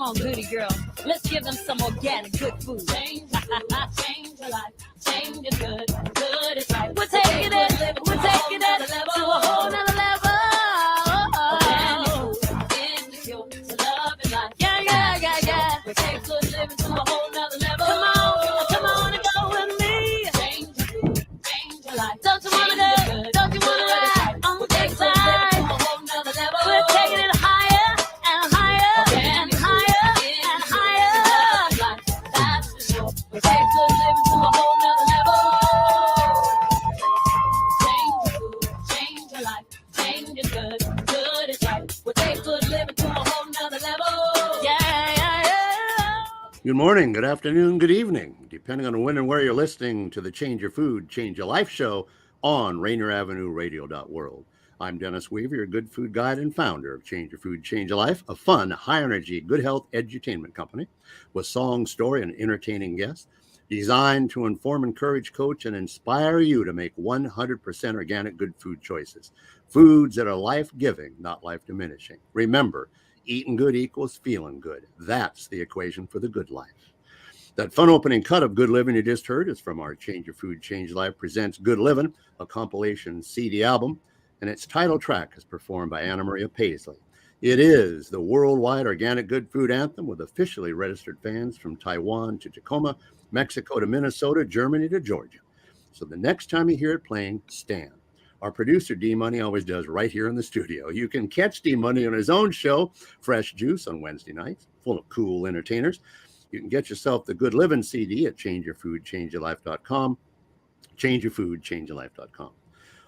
on, goody girl. Let's give them some organic good food. Change your food, change your life. Change is good, good is right. We're taking it to a whole nother level. Organic food is the cure to love and life. Yeah. We take good living to a whole nother level. Come on and go with me. Change your food, change your life. Don't you wanna go? Don't you wanna ride on the big side? To a whole nother level. We're taking it higher and higher and higher and higher. That's for sure. We take good living to a whole nother level. Change your food, change your life. Change is good, good is right. We take good living to a whole nother level. Yeah. Good morning, good afternoon, good evening, depending on when and where you're listening to the Change Your Food, Change Your Life show on Rainier Avenue Radio.world. I'm Dennis Weaver, your good food guide and founder of Change Your Food, Change Your Life, a fun, high-energy, good health edutainment company with song, story, and entertaining guests designed to inform, encourage, coach, and inspire you to make 100% organic good food choices. Foods that are life-giving, not life-diminishing. Remember, eating good equals feeling good. That's the equation for the good life. That fun opening cut of Good Living you just heard is from our Change Your Food, Change Your Life presents Good Living, a compilation CD album, and its title track is performed by Anna Maria Paisley. It is the worldwide organic good food anthem with officially registered fans from Taiwan to Tacoma, Mexico to Minnesota, Germany to Georgia. So the next time you hear it playing, stand. Our producer, D-Money, always does right here in the studio. You can catch D-Money on his own show, Fresh Juice, on Wednesday nights, full of cool entertainers. You can get yourself the Good Living CD at changeyourfoodchangeyourlife.com, changeyourfoodchangeyourlife.com.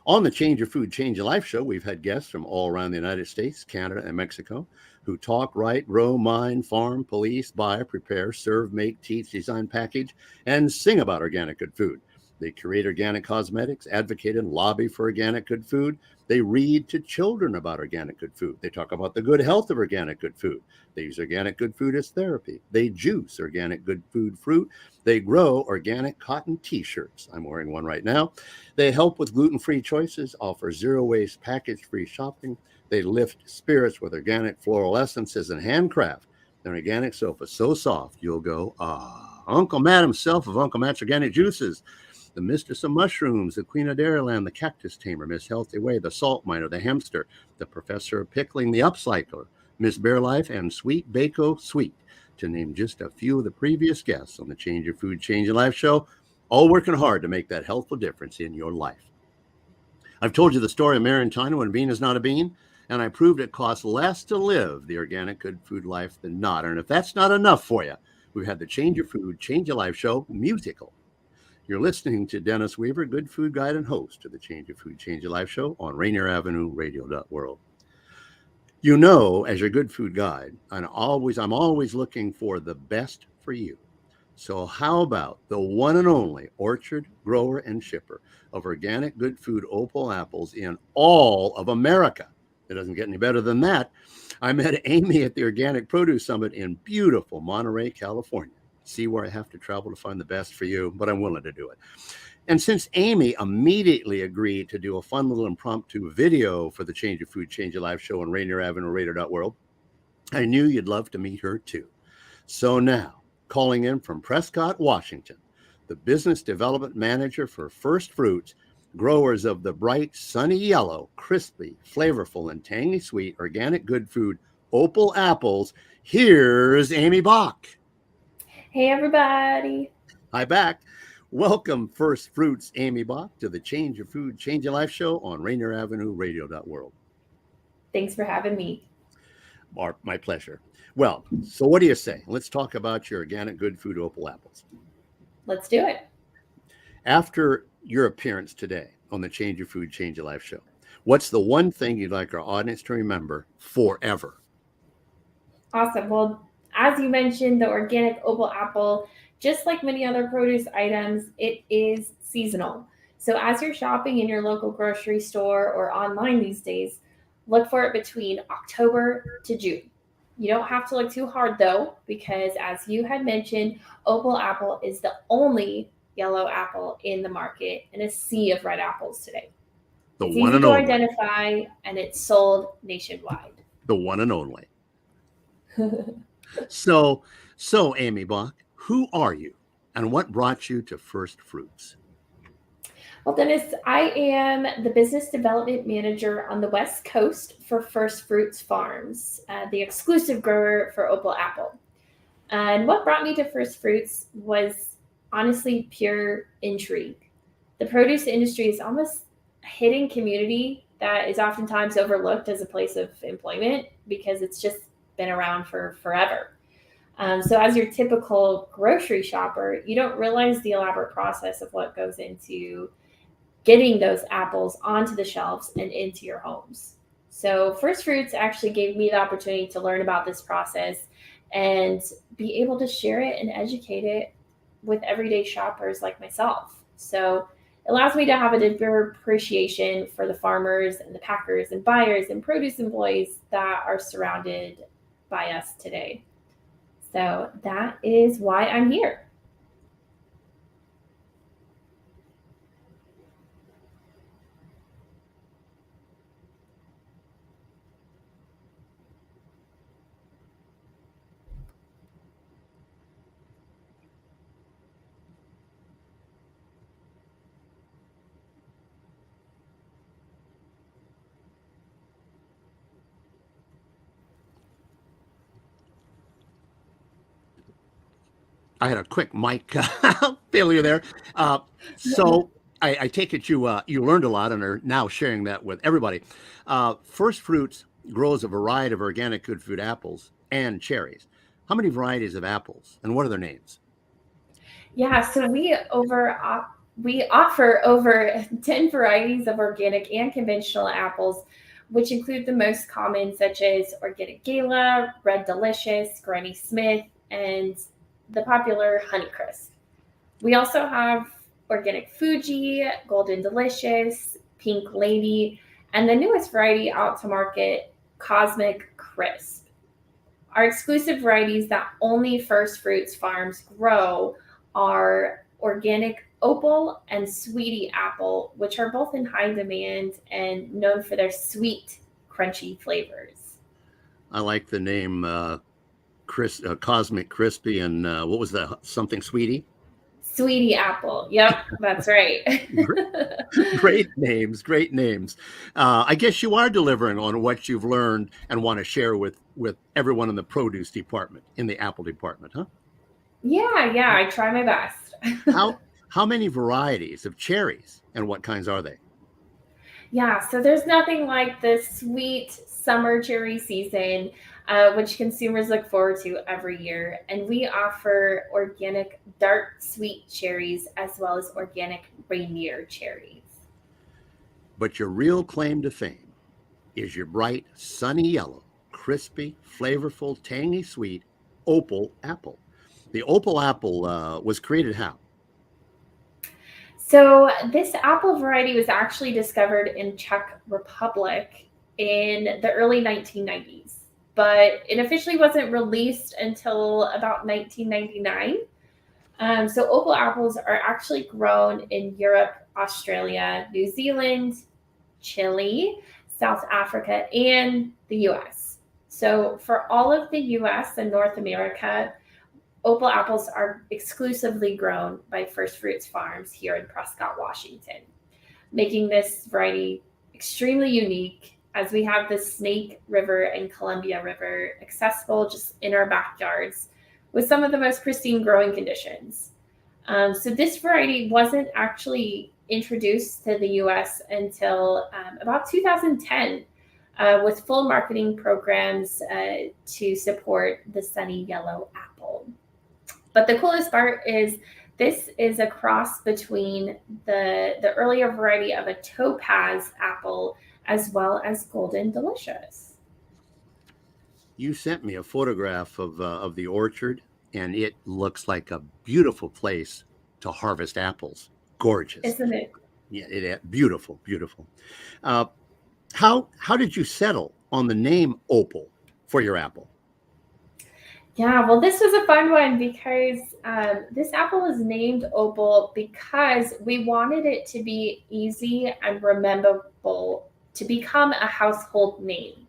On the Change Your Food, Change Your Life show, we've had guests from all around the United States, Canada, and Mexico who talk, write, grow, mine, farm, police, buy, prepare, serve, make, teach, design, package, and sing about organic good food. They create organic cosmetics, advocate and lobby for organic good food. They read to children about organic good food. They talk about the good health of organic good food. They use organic good food as therapy. They juice organic good food fruit. They grow organic cotton t-shirts. I'm wearing one right now. They help with gluten-free choices, offer zero-waste package-free shopping. They lift spirits with organic floral essences and handcraft. Their organic soap is so soft, you'll go, ah. Uncle Matt himself of Uncle Matt's Organic Juices. The Mistress of Mushrooms, the Queen of Dairyland, the Cactus Tamer, Miss Healthy Way, the Salt Miner, the Hamster, the Professor of Pickling, the Upcycler, Miss Bear Life, and Sweet Bako Sweet, to name just a few of the previous guests on the Change Your Food, Change Your Life show, all working hard to make that healthful difference in your life. I've told you the story of Mary Tyner when bean is not a bean, and I proved it costs less to live the organic good food life than not. And if that's not enough for you, we've had the Change Your Food, Change Your Life show musical. You're listening to Dennis Weaver, good food guide and host of the Change Your Food, Change Your Life show on Rainier Avenue Radio.world. You know, as your good food guide, I'm always looking for the best for you. So how about the one and only orchard, grower, and shipper of organic good food Opal apples in all of America? It doesn't get any better than that. I met Aimee at the Organic Produce Summit in beautiful Monterey, California. See where I have to travel to find the best for you, but I'm willing to do it. And since Aimee immediately agreed to do a fun little impromptu video for the Change Your Food, Change Your Life show on Rainier Avenue Radio.world, I knew you'd love to meet her too. So now, calling in from Prescott, Washington, the business development manager for FirstFruits, growers of the bright, sunny yellow, crispy, flavorful, and tangy sweet organic good food Opal Apples, here's Aimee Bach. Hey, everybody. Hi, back. Welcome, FirstFruits, Aimee Bach, to the Change Your Food, Change Your Life show on Rainier Avenue Radio.world. Thanks for having me. My pleasure. Well, so what do you say? Let's talk about your organic good food Opal apples. Let's do it. After your appearance today on the Change Your Food, Change Your Life show, what's the one thing you'd like our audience to remember forever? Awesome. Well, as you mentioned, the organic Opal apple, just like many other produce items, it is seasonal. So as you're shopping in your local grocery store or online these days, look for it between October to June. You don't have to look too hard though, because as you had mentioned, Opal apple is the only yellow apple in the market in a sea of red apples today. It's easy to identify, and it's sold nationwide. The one and only. So, so Aimee Bach, who are you and what brought you to First Fruits? Well, Dennis, I am the business development manager on the West Coast for FirstFruits Farms, the exclusive grower for Opal Apple. And what brought me to FirstFruits was honestly pure intrigue. The produce industry is almost a hidden community that is oftentimes overlooked as a place of employment because it's just been around for forever. So, as your typical grocery shopper, you don't realize the elaborate process of what goes into getting those apples onto the shelves and into your homes. So, First Fruits actually gave me the opportunity to learn about this process and be able to share it and educate it with everyday shoppers like myself. So, it allows me to have a deeper appreciation for the farmers and the packers and buyers and produce employees that are surrounded by us today. So, that is why I'm here. I had a quick mic failure there. Uh, so I take it you learned a lot and are now sharing that with everybody. First Fruits grows a variety of organic good food apples and cherries. How many varieties of apples and what are their names? Yeah, so we offer over 10 varieties of organic and conventional apples, which include the most common, such as organic Gala, Red Delicious, Granny Smith, and the popular Honeycrisp. We also have organic Fuji, Golden Delicious, Pink Lady, and the newest variety out to market, Cosmic Crisp. Our exclusive varieties that only First Fruits farms grow are organic Opal and Sweetie Apple, which are both in high demand and known for their sweet, crunchy flavors. I like the name Cosmic Crispy and what was the something sweetie? Sweetie Apple. Yep, that's right. Great names, great names. I guess you are delivering on what you've learned and want to share with everyone in the produce department, in the apple department, huh? Yeah, I try my best. How many varieties of cherries and what kinds are they? Yeah, so there's nothing like the sweet summer cherry season, which consumers look forward to every year. And we offer organic dark sweet cherries as well as organic Rainier cherries. But your real claim to fame is your bright, sunny yellow, crispy, flavorful, tangy sweet opal apple. The opal apple was created how? So this apple variety was actually discovered in Czech Republic in the early 1990s, but it officially wasn't released until about 1999. So opal apples are actually grown in Europe, Australia, New Zealand, Chile, South Africa, and the US. So for all of the US and North America, opal apples are exclusively grown by First Fruits Farms here in Prescott, Washington, making this variety extremely unique as we have the Snake River and Columbia River accessible just in our backyards with some of the most pristine growing conditions. So this variety wasn't actually introduced to the US until about 2010 with full marketing programs to support the sunny yellow apple. But the coolest part is this is a cross between the earlier variety of a topaz apple as well as golden delicious. You sent me a photograph of the orchard, and it looks like a beautiful place to harvest apples. Gorgeous. Isn't it? Yeah, beautiful, beautiful. Uh, how did you settle on the name Opal for your apple? Yeah, well, this was a fun one because this apple is named Opal because we wanted it to be easy and rememberable to become a household name.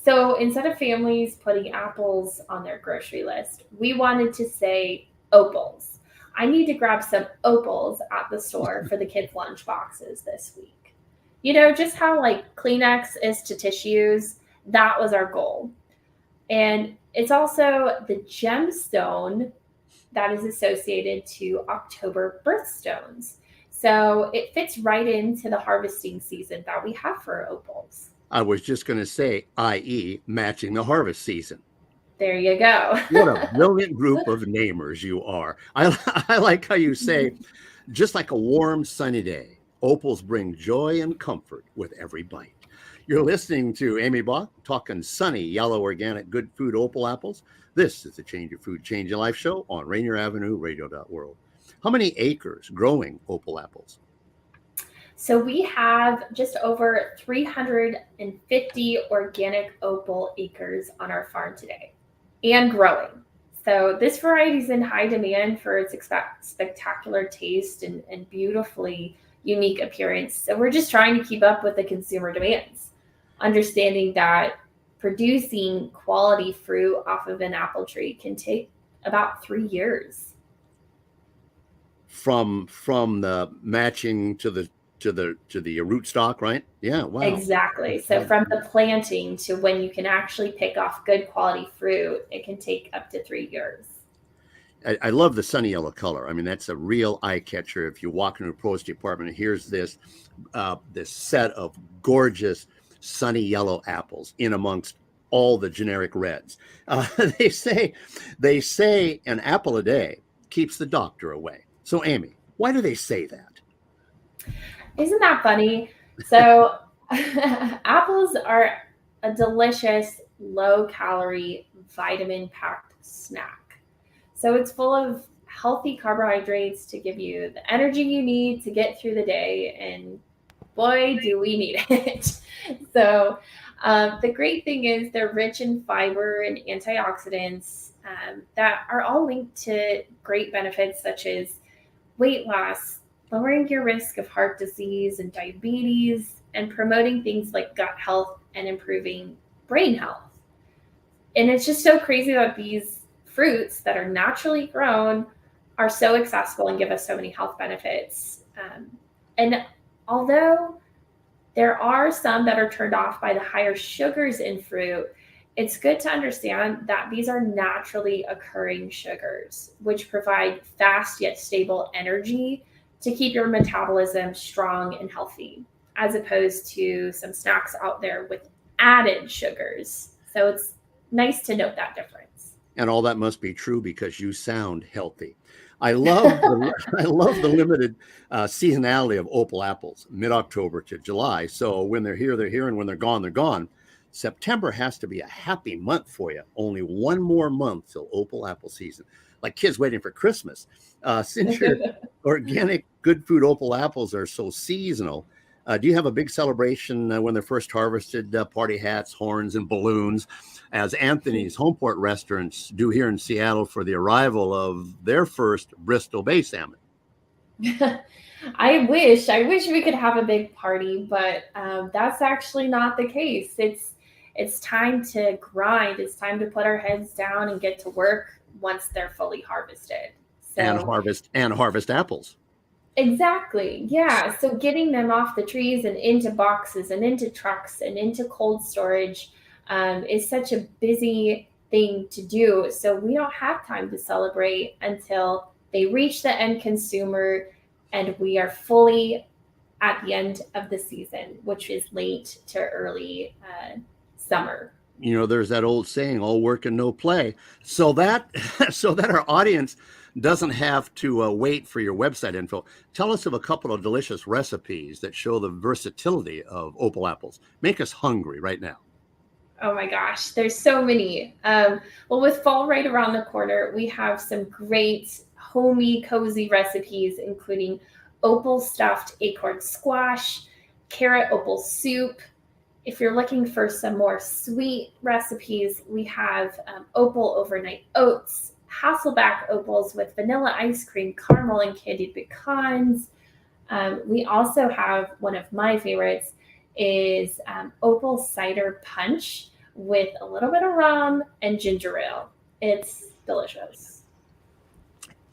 So instead of families putting apples on their grocery list, we wanted to say opals. I need to grab some opals at the store for the kids' lunch boxes this week. You know, just how like Kleenex is to tissues, that was our goal. And it's also the gemstone that is associated to October birthstones. So it fits right into the harvesting season that we have for opals. I was just going to say, i.e., matching the harvest season. There you go. What a brilliant group of namers you are. I like how you say, just like a warm, sunny day, opals bring joy and comfort with every bite. You're listening to Aimee Bach talking sunny, yellow, organic, good food opal apples. This is the Change Your Food, Change Your Life show on Rainier Avenue Radio.world. How many acres growing opal apples? So we have just over 350 organic opal acres on our farm today and growing. So this variety is in high demand for its spectacular taste and beautifully unique appearance. So we're just trying to keep up with the consumer demands, understanding that producing quality fruit off of an apple tree can take about 3 years. From the matching to the rootstock, right? Yeah, wow. Exactly. So from the planting to when you can actually pick off good quality fruit, it can take up to 3 years. I love the sunny yellow color. I mean, that's a real eye catcher. If you walk into a produce department, here's this set of gorgeous sunny yellow apples in amongst all the generic reds. They say an apple a day keeps the doctor away. So, Aimee, why do they say that? Isn't that funny? So apples are a delicious, low-calorie, vitamin-packed snack. So it's full of healthy carbohydrates to give you the energy you need to get through the day, and boy, do we need it. So the great thing is they're rich in fiber and antioxidants that are all linked to great benefits such as weight loss, lowering your risk of heart disease and diabetes, and promoting things like gut health and improving brain health. And it's just so crazy that these fruits that are naturally grown are so accessible and give us so many health benefits. And although there are some that are turned off by the higher sugars in fruit, it's good to understand that these are naturally occurring sugars, which provide fast yet stable energy to keep your metabolism strong and healthy, as opposed to some snacks out there with added sugars. So it's nice to note that difference. And all that must be true because you sound healthy. I love the limited seasonality of opal apples, mid-October to July. So when they're here, and when they're gone. September has to be a happy month for you. Only one more month till opal apple season. Like kids waiting for Christmas. Since your organic good food opal apples are so seasonal, do you have a big celebration when they're first harvested? Party hats, horns, and balloons, as Anthony's Homeport restaurants do here in Seattle for the arrival of their first Bristol Bay salmon. I wish we could have a big party, but that's actually not the case. It's time to grind. It's time to put our heads down and get to work once they're fully harvested. So, and harvest apples. Exactly. Yeah. So getting them off the trees and into boxes and into trucks and into cold storage is such a busy thing to do. So we don't have time to celebrate until they reach the end consumer and we are fully at the end of the season, which is late to early summer. You know, there's that old saying, all work and no play. So that our audience doesn't have to wait for your website info. Tell us of a couple of delicious recipes that show the versatility of opal apples. Make us hungry right now. Oh my gosh, there's so many. Well, with fall right around the corner, we have some great homey, cozy recipes, including opal stuffed acorn squash, carrot opal soup. If you're looking for some more sweet recipes, we have opal overnight oats, Hasselback opals with vanilla ice cream, caramel, and candied pecans. We also have one of my favorites is opal cider punch with a little bit of rum and ginger ale. It's delicious.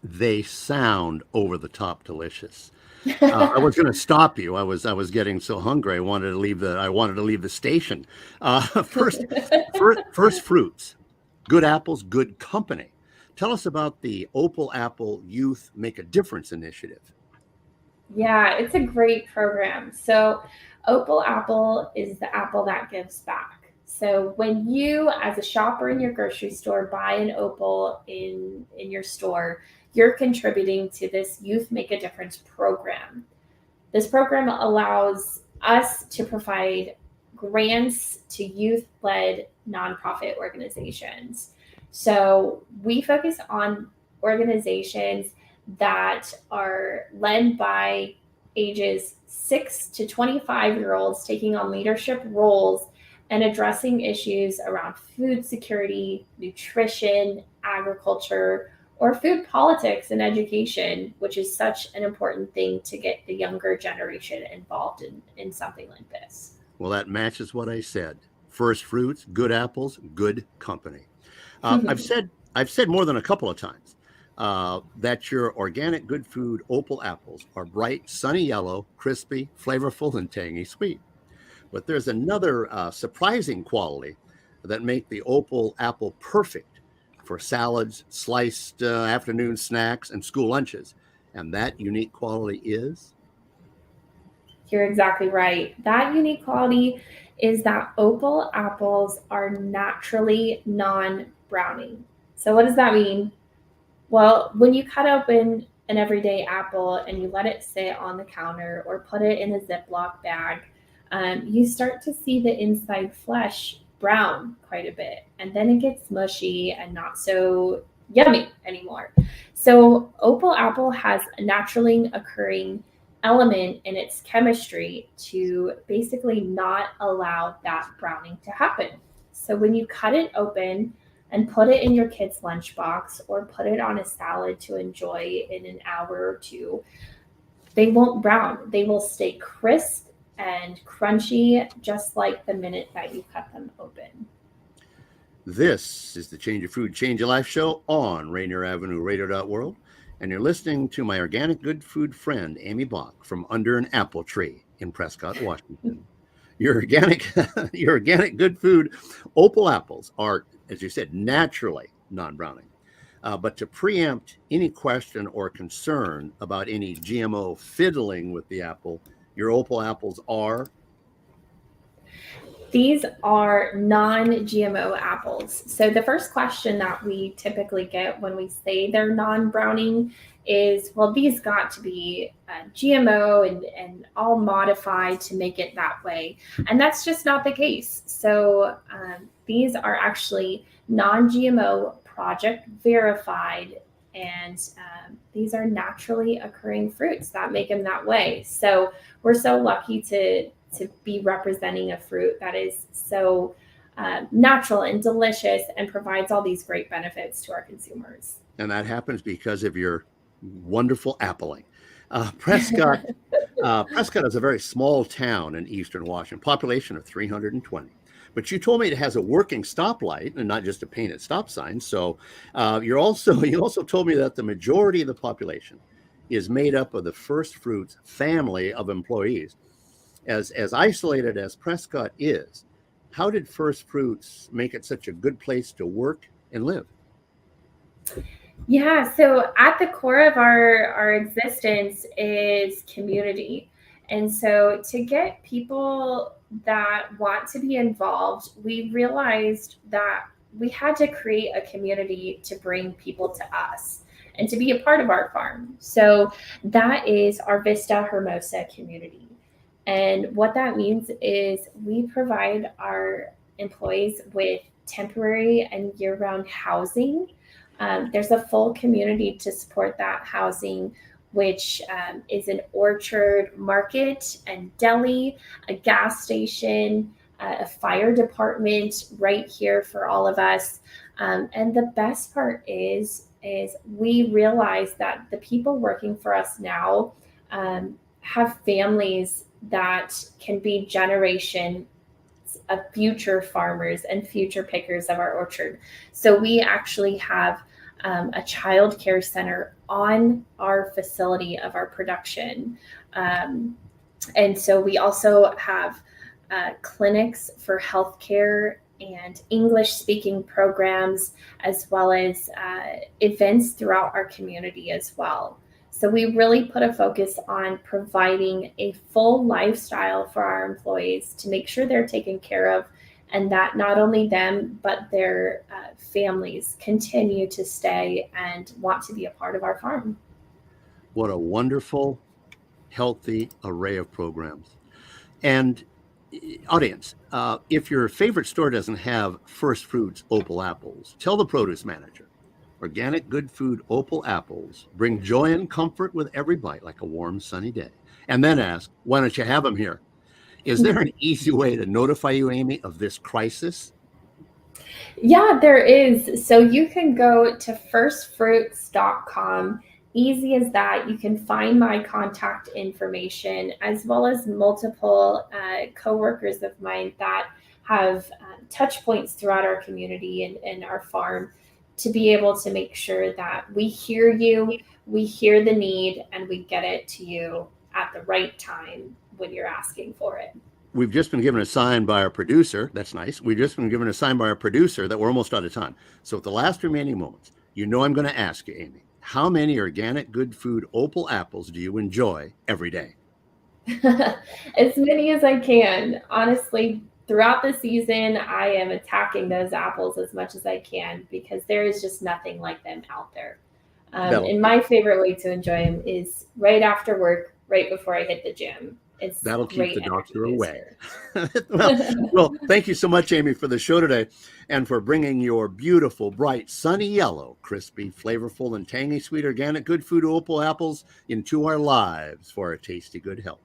They sound over the top delicious. I was going to stop you. I was getting so hungry. I wanted to leave the station. First Fruits, good apples, good company. Tell us about the Opal Apple Youth Make a Difference initiative. Yeah, it's a great program. So Opal Apple is the apple that gives back. So when you, as a shopper in your grocery store, buy an Opal in your store, you're contributing to this Youth Make a Difference program. This program allows us to provide grants to youth-led nonprofit organizations. So we focus on organizations that are led by ages 6 to 25-year-olds taking on leadership roles and addressing issues around food security, nutrition, agriculture, or food politics and education, which is such an important thing to get the younger generation involved in something like this. Well, that matches what I said. First Fruits, good apples, good company. I've said more than a couple of times that your organic good food Opal apples are bright, sunny yellow, crispy, flavorful, and tangy sweet. But there's another surprising quality that make the Opal apple perfect for salads, sliced afternoon snacks, and school lunches. And that unique quality is? You're exactly right. That unique quality is that Opal apples are naturally non-browning. So what does that mean? Well, when you cut open an everyday apple and you let it sit on the counter or put it in a Ziploc bag, you start to see the inside flesh brown quite a bit, and then it gets mushy and not so yummy anymore. So Opal apple has a naturally occurring element in its chemistry to basically not allow that browning to happen. So when you cut it open and put it in your kid's lunchbox or put it on a salad to enjoy in an hour or two, they won't brown. They will stay crisp and crunchy, just like the minute that you cut them open. This is the Change Your Food, Change Your Life show on Rainier Avenue Radio.world. And you're listening to my organic good food friend, Aimee Bach, from under an apple tree in Prescott, Washington. Your organic good food Opal apples are, as you said, naturally non-browning. But to preempt any question or concern about any GMO fiddling with the apple, your Opal apples are? These are non-GMO apples. So the first question that we typically get when we say they're non-browning is, well, these got to be GMO and all modified to make it that way. And that's just not the case. So these are actually non-GMO project verified, and these are naturally occurring fruits that make them that way. So we're so lucky to be representing a fruit that is so natural and delicious and provides all these great benefits to our consumers. And that happens because of your wonderful appling. Prescott is a very small town in eastern Washington, population of 320. But you told me it has a working stoplight and not just a painted stop sign. So you also told me that the majority of the population is made up of the FirstFruits family of employees. As isolated as Prescott is, how did FirstFruits make it such a good place to work and live? Yeah, so at the core of our existence is community. And so to get people that want to be involved, we realized that we had to create a community to bring people to us and to be a part of our farm. So that is our Vista Hermosa community. And what that means is we provide our employees with temporary and year-round housing. There's a full community to support that housing, which is an orchard, market, and deli, a gas station, a fire department right here for all of us. And the best part is we realize that the people working for us now have families that can be generations of future farmers and future pickers of our orchard. So we actually have a child care center on our facility of our production. And so we also have clinics for healthcare and English speaking programs, as well as events throughout our community as well. So we really put a focus on providing a full lifestyle for our employees to make sure they're taken care of, and that not only them, but their families continue to stay and want to be a part of our farm. What a wonderful, healthy array of programs. And audience, if your favorite store doesn't have FirstFruits Opal Apples, tell the produce manager. Organic good food Opal Apples bring joy and comfort with every bite, like a warm, sunny day. And then ask, why don't you have them here? Is there an easy way to notify you, Aimee, of this crisis? Yeah, there is. So you can go to firstfruits.com. Easy as that. You can find my contact information, as well as multiple coworkers of mine that have touch points throughout our community and our farm, to be able to make sure that we hear you, we hear the need, and we get it to you at the right time when you're asking for it. We've just been given a sign by our producer. That's nice. We've just been given a sign by our producer that we're almost out of time. So with the last remaining moments, I'm going to ask you, Aimee, how many organic good food Opal apples do you enjoy every day? As many as I can. Honestly, throughout the season, I am attacking those apples as much as I can, because there is just nothing like them out there. And my favorite way to enjoy them is right after work, right before I hit the gym. That'll keep the doctor away. well, thank you so much, Aimee, for the show today, and for bringing your beautiful, bright, sunny yellow, crispy, flavorful, and tangy sweet organic good food Opal apples into our lives for our tasty good health.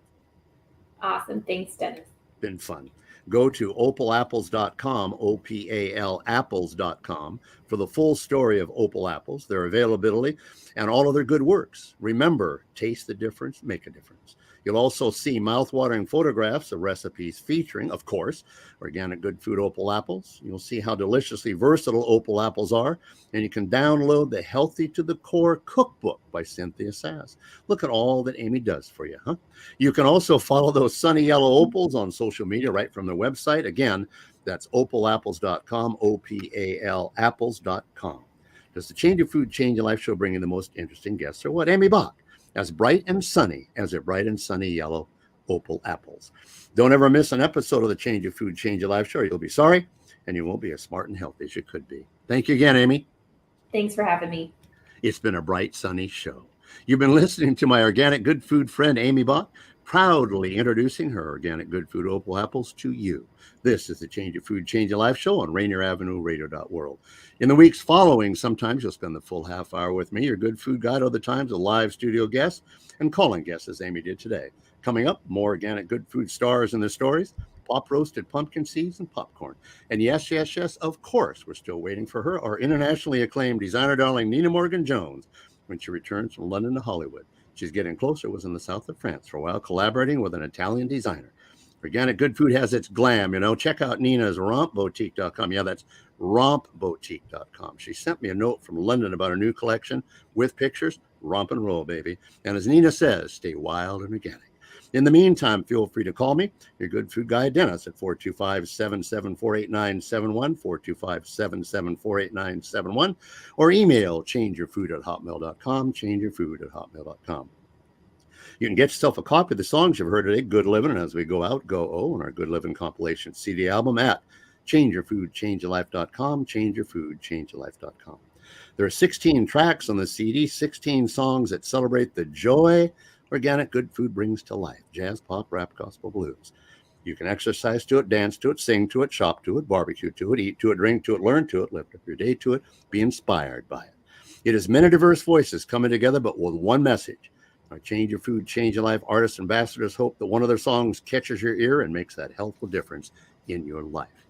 Awesome. Thanks, Dennis. Been fun. Go to opalapples.com, OPAL apples.com, for the full story of Opal Apples, their availability, and all of their good works. Remember, taste the difference, make a difference. You'll also see mouth-watering photographs of recipes featuring, of course, organic good food Opal apples. You'll see how deliciously versatile Opal apples are, and you can download the Healthy to the Core cookbook by Cynthia Sass. Look at all that Aimee does for you, huh? You can also follow those sunny yellow opals on social media right from their website. Again, that's opalapples.com, OPAL apples.com. Does the Change Your Food, Change Your Life show bring you the most interesting guests, or what? Aimee Bach, as bright and sunny as a bright and sunny yellow Opal apples. Don't ever miss an episode of the Change Your Food, Change Your Life show. You'll be sorry, and you won't be as smart and healthy as you could be. Thank you again, Aimee. Thanks for having me. It's been a bright, sunny show. You've been listening to my organic good food friend, Aimee Bach, proudly introducing her organic good food Opal apples to you. This is the Change Your Food, Change Your Life show on Rainier Avenue Radio.world. In the weeks following, sometimes you'll spend the full half hour with me, your good food guide, other times a live studio guest and calling guests, as Aimee did today. Coming up, more organic good food stars and their stories, pop roasted pumpkin seeds and popcorn. And yes, of course, we're still waiting for her, our internationally acclaimed designer darling, Nina Morgan-Jones, when she returns from London to Hollywood. She's getting closer, was in the south of France for a while, collaborating with an Italian designer. Organic good food has its glam, Check out Nina's rompboutique.com. Yeah, that's rompboutique.com. She sent me a note from London about a new collection with pictures. Romp and roll, baby. And as Nina says, stay wild and organic. In the meantime, feel free to call me, your good food guy, Dennis, at 425-774-8971, 425-774-8971, or email changeyourfood@hotmail.com, changeyourfood@hotmail.com. You can get yourself a copy of the songs you've heard today, Good Living, and As We Go Out, Go O, and our Good Living compilation CD album at changeyourfoodchangeyourlife.com, changeyourfoodchangeyourlife.com. There are 16 tracks on the CD, 16 songs that celebrate the joy organic good food brings to life: jazz, pop, rap, gospel, blues. You can exercise to it, dance to it, sing to it, shop to it, barbecue to it, eat to it, drink to it, learn to it, lift up your day to it, be inspired by it. It is many diverse voices coming together, but with one message. Our Change Your Food, Change Your Life artist ambassadors hope that one of their songs catches your ear and makes that helpful difference in your life.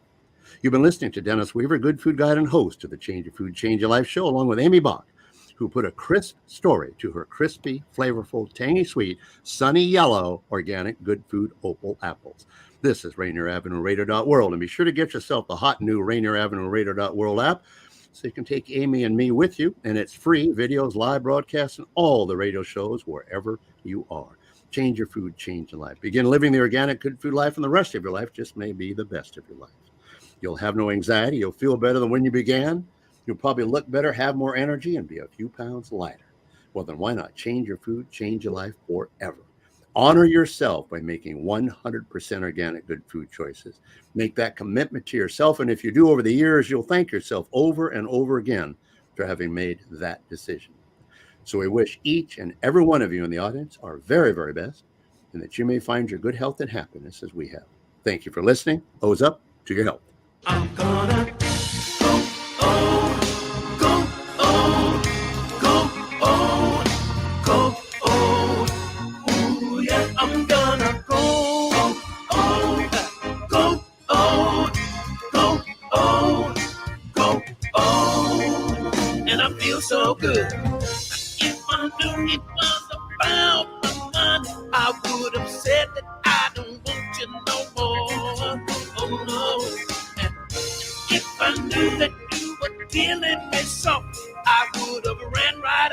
You've been listening to Dennis Weaver, good food guide and host of the Change Your Food, Change Your Life show, along with Aimee Bach, who put a crisp story to her crispy, flavorful, tangy sweet, sunny yellow, organic good food Opal apples. This is Rainier Avenue Radio.world, and be sure to get yourself the hot new Rainier Avenue Radio.world app so you can take Aimee and me with you, and it's free, videos, live broadcasts, and all the radio shows wherever you are. Change your food, change your life. Begin living the organic good food life, and the rest of your life just may be the best of your life. You'll have no anxiety. You'll feel better than when you began. You'll probably look better, have more energy, and be a few pounds lighter. Well, then why not change your food, change your life forever? Honor yourself by making 100% organic good food choices. Make that commitment to yourself, and if you do over the years, you'll thank yourself over and over again for having made that decision. So we wish each and every one of you in the audience our very, very best, and that you may find your good health and happiness as we have. Thank you for listening. O's up to your health. I'm gonna go on, go on, go on, go on. Ooh, yeah, I'm gonna go on, go on, go on, go on. And I feel so good. If I knew it was about the money, I would have said that I don't want you no more. Oh no. And if I knew that you were killing me soft, I would have ran right